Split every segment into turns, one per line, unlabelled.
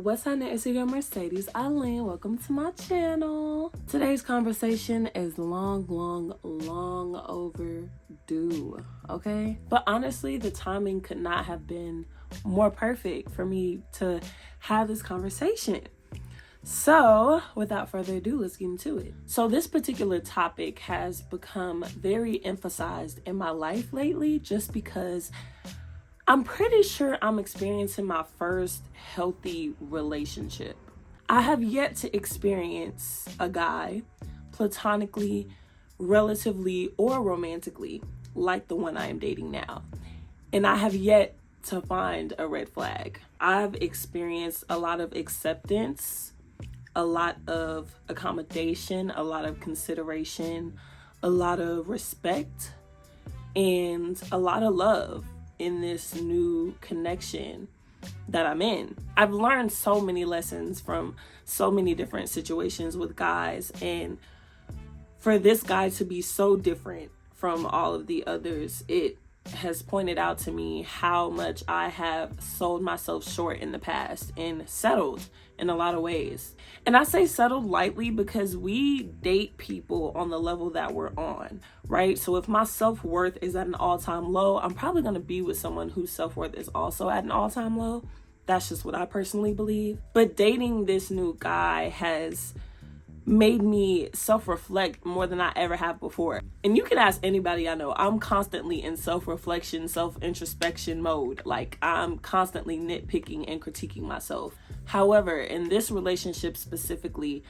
What's up, it's your girl Mercedes Eileen. Welcome to my channel. Today's conversation is long overdue, okay? But honestly, the timing could not have been more perfect for me to have this conversation. So, without further ado, let's get into it. So, this particular topic has become very emphasized in my life lately just because I'm pretty sure I'm experiencing my first healthy relationship. I have yet to experience a guy platonically, relatively, or romantically like the one I am dating now. And I have yet to find a red flag. I've experienced a lot of acceptance, a lot of accommodation, a lot of consideration, a lot of respect, and a lot of love in this new connection that I'm in. I've learned so many lessons from so many different situations with guys, and for this guy to be so different from all of the others, it has pointed out to me how much I have sold myself short in the past and settled in a lot of ways. And I say settled lightly because we date people on the level that we're on, right? So if my self-worth is at an all-time low, I'm probably going to be with someone whose self-worth is also at an all-time low. That's just what I personally believe. But dating this new guy has made me self-reflect more than I ever have before. And you can ask anybody I know, I'm constantly in self-reflection, self-introspection mode. Like, I'm constantly nitpicking and critiquing myself. However, in this relationship specifically,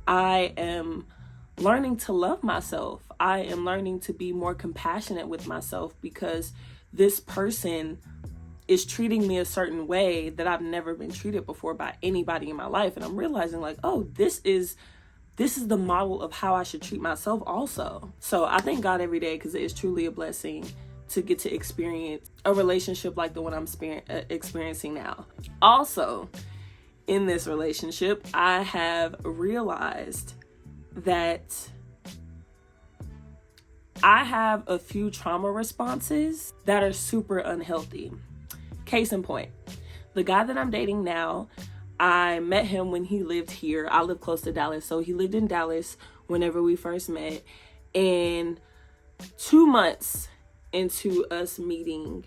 I am learning to love myself. I am learning to be more compassionate with myself because this person is treating me a certain way that I've never been treated before by anybody in my life. And I'm realizing like, oh, this is the model of how I should treat myself also. So I thank God every day because it is truly a blessing to get to experience a relationship like the one I'm experiencing now. Also, in this relationship, I have realized that I have a few trauma responses that are super unhealthy. Case in point, the guy that I'm dating now, I met him when he lived here. I live close to Dallas, so he lived in Dallas whenever we first met. And 2 months into us meeting,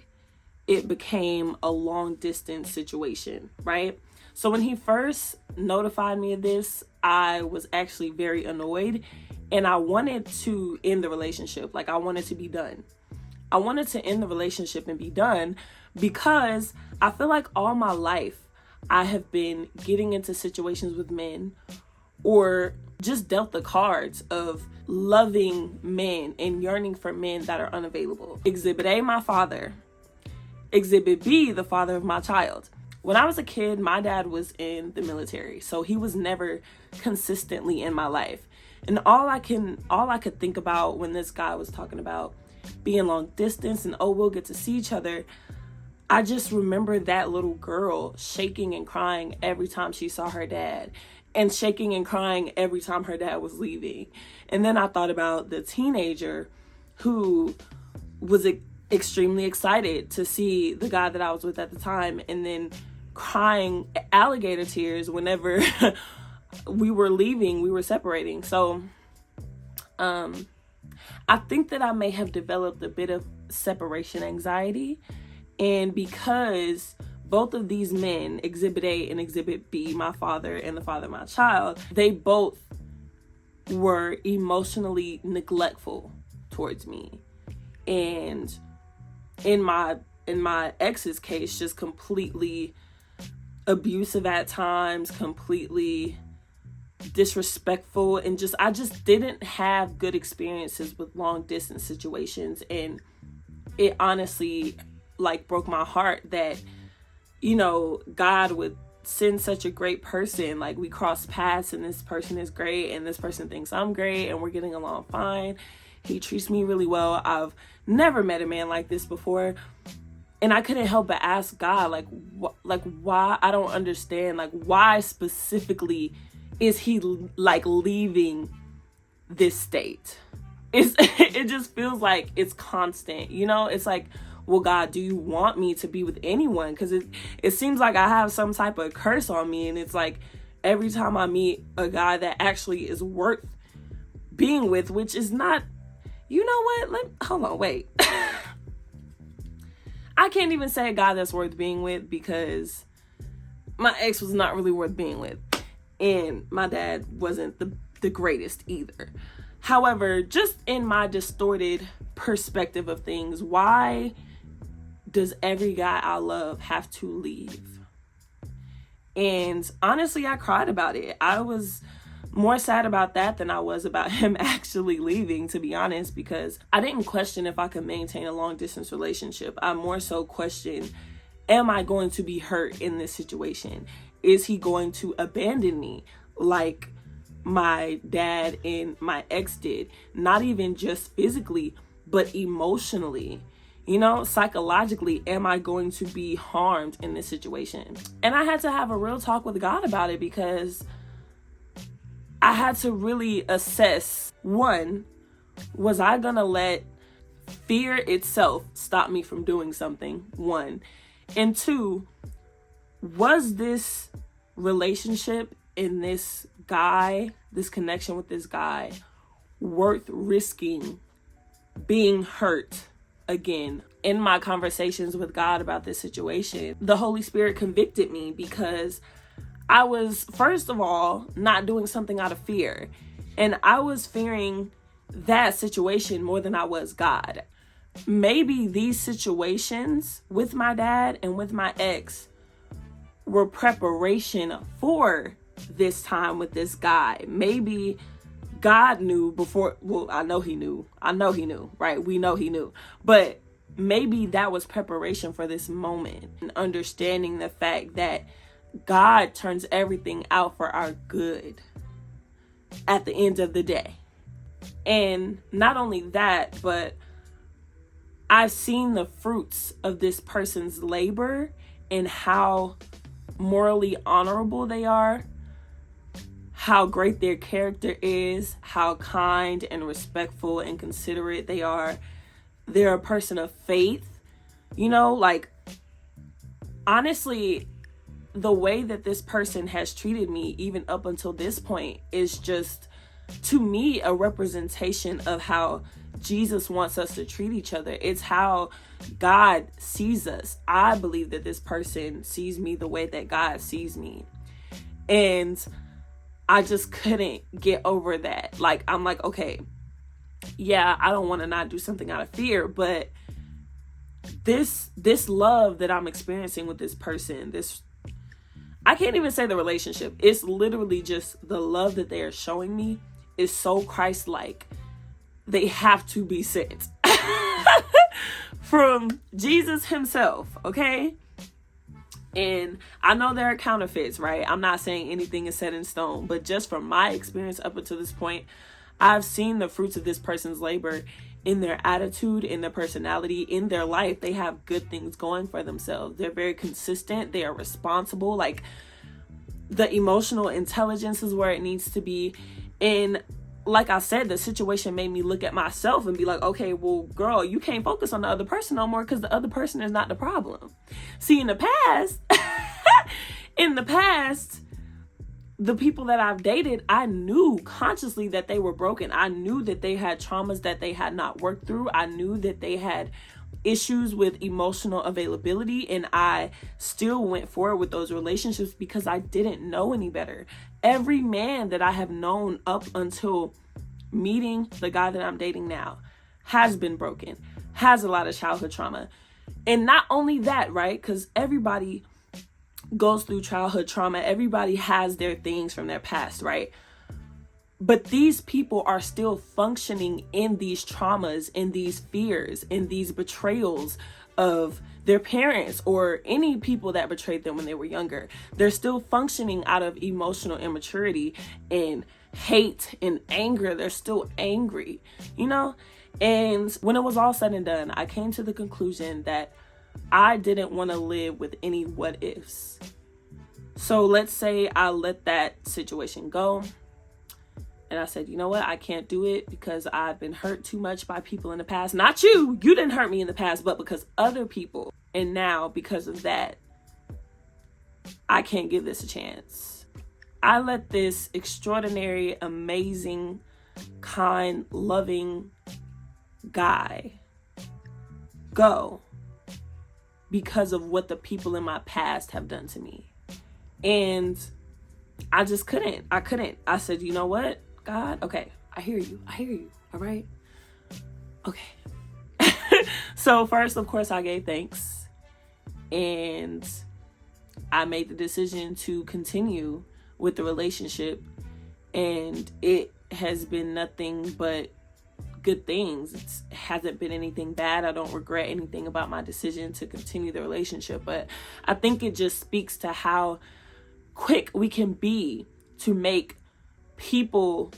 it became a long distance situation, right? So when he first notified me of this, I was actually very annoyed and I wanted to end the relationship. Like, I wanted to be done. I wanted to end the relationship and be done because I feel like all my life I have been getting into situations with men or just dealt the cards of loving men and yearning for men that are unavailable. Exhibit A, my father. Exhibit B, the father of my child. When I was a kid, my dad was in the military, so he was never consistently in my life. And all I could think about when this guy was talking about being long distance and, oh, we'll get to see each other, I just remember that little girl shaking and crying every time she saw her dad and shaking and crying every time her dad was leaving. And then I thought about the teenager who was extremely excited to see the guy that I was with at the time and then crying alligator tears whenever we were separating. So I think that I may have developed a bit of separation anxiety. And because both of these men, Exhibit A and Exhibit B, my father and the father of my child, they both were emotionally neglectful towards me. And in my ex's case, just completely abusive at times, completely disrespectful, and I just didn't have good experiences with long distance situations. And it honestly broke my heart that, God would send such a great person. Like, we cross paths and this person is great and this person thinks I'm great and we're getting along fine. He treats me really well. I've never met a man like this before. And I couldn't help but ask God, why? I don't understand. Why specifically is he leaving this state? It just feels like it's constant, It's like, well, God, do you want me to be with anyone? Because it seems like I have some type of curse on me. And it's like every time I meet a guy that actually is worth being with, which is not, you know what? Hold on, wait. I can't even say a guy that's worth being with because my ex was not really worth being with. And my dad wasn't the greatest either. However, just in my distorted perspective of things, why does every guy I love have to leave? And honestly, I cried about it. I was more sad about that than I was about him actually leaving, to be honest, because I didn't question if I could maintain a long distance relationship. I more so questioned, am I going to be hurt in this situation? Is he going to abandon me like my dad and my ex did? Not even just physically, but emotionally. You know, psychologically, am I going to be harmed in this situation? And I had to have a real talk with God about it because I had to really assess, one, was I gonna let fear itself stop me from doing something? One. And two, was this relationship in this guy, this connection with this guy, worth risking being hurt again? In my conversations with God about this situation, the Holy Spirit convicted me because I was, first of all, not doing something out of fear. And I was fearing that situation more than I was God. Maybe these situations with my dad and with my ex were preparation for this time with this guy. Maybe God knew before, well, I know he knew, right? We know he knew, but maybe that was preparation for this moment, and understanding the fact that God turns everything out for our good at the end of the day. And not only that, but I've seen the fruits of this person's labor and how morally honorable they are, how great their character is, how kind and respectful and considerate they are. They're a person of faith. You know, like, honestly, the way that this person has treated me even up until this point is just, to me, a representation of how Jesus wants us to treat each other. It's how God sees us. I believe that this person sees me the way that God sees me. And I just couldn't get over that. Like, I'm like, okay, yeah, I don't want to not do something out of fear, but this love that I'm experiencing with this person, I can't even say the relationship. It's literally just the love that they are showing me is so Christ-like. They have to be sent from Jesus himself, okay? And I know there are counterfeits, right? I'm not saying anything is set in stone, but just from my experience up until this point, I've seen the fruits of this person's labor in their attitude, in their personality, in their life. They have good things going for themselves. They're very consistent. They are responsible. Like, the emotional intelligence is where it needs to be. And like I said, the situation made me look at myself and be like, okay, well, girl, you can't focus on the other person no more because the other person is not the problem. See, in the past, the people that I've dated, I knew consciously that they were broken. I knew that they had traumas that they had not worked through. I knew that they had issues with emotional availability, and I still went forward with those relationships because I didn't know any better. Every man that I have known up until meeting the guy that I'm dating now has been broken, has a lot of childhood trauma. And not only that, right? Because everybody goes through childhood trauma. Everybody has their things from their past, right? But these people are still functioning in these traumas, in these fears, in these betrayals of their parents or any people that betrayed them when they were younger. They're still functioning out of emotional immaturity and hate and anger. They're still angry, you know? And when it was all said and done, I came to the conclusion that I didn't want to live with any what ifs. So let's say I let that situation go And I said, you know what? I can't do it because I've been hurt too much by people in the past. Not you. You didn't hurt me in the past, but because other people. And now, because of that, I can't give this a chance. I let this extraordinary, amazing, kind, loving guy go because of what the people in my past have done to me. And I just couldn't. I said, you know what, God? Okay, I hear you. All right. Okay. So first, of course, I gave thanks. And I made the decision to continue with the relationship. And it has been nothing but good things. It hasn't been anything bad. I don't regret anything about my decision to continue the relationship. But I think it just speaks to how quick we can be to make people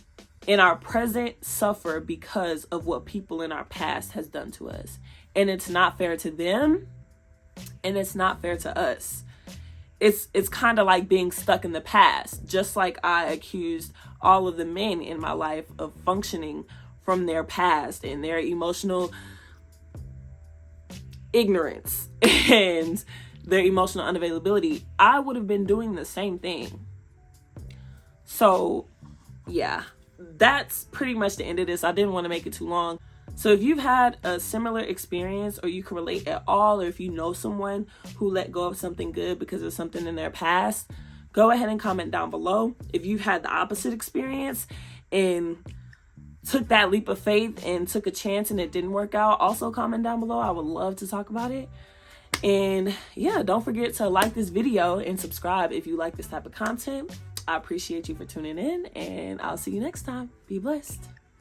in our present suffer because of what people in our past has done to us. And it's not fair to them, and it's not fair to us. It's kind of like being stuck in the past, just like I accused all of the men in my life of functioning from their past and their emotional ignorance and their emotional unavailability. I would have been doing the same thing. So yeah, that's pretty much the end of this. I didn't want to make it too long. So if you've had a similar experience, or you can relate at all, or if you know someone who let go of something good because of something in their past, go ahead and comment down below. If you've had the opposite experience and took that leap of faith and took a chance and it didn't work out, also comment down below. I would love to talk about it. And yeah, don't forget to like this video and subscribe if you like this type of content. I appreciate you for tuning in, and I'll see you next time. Be blessed.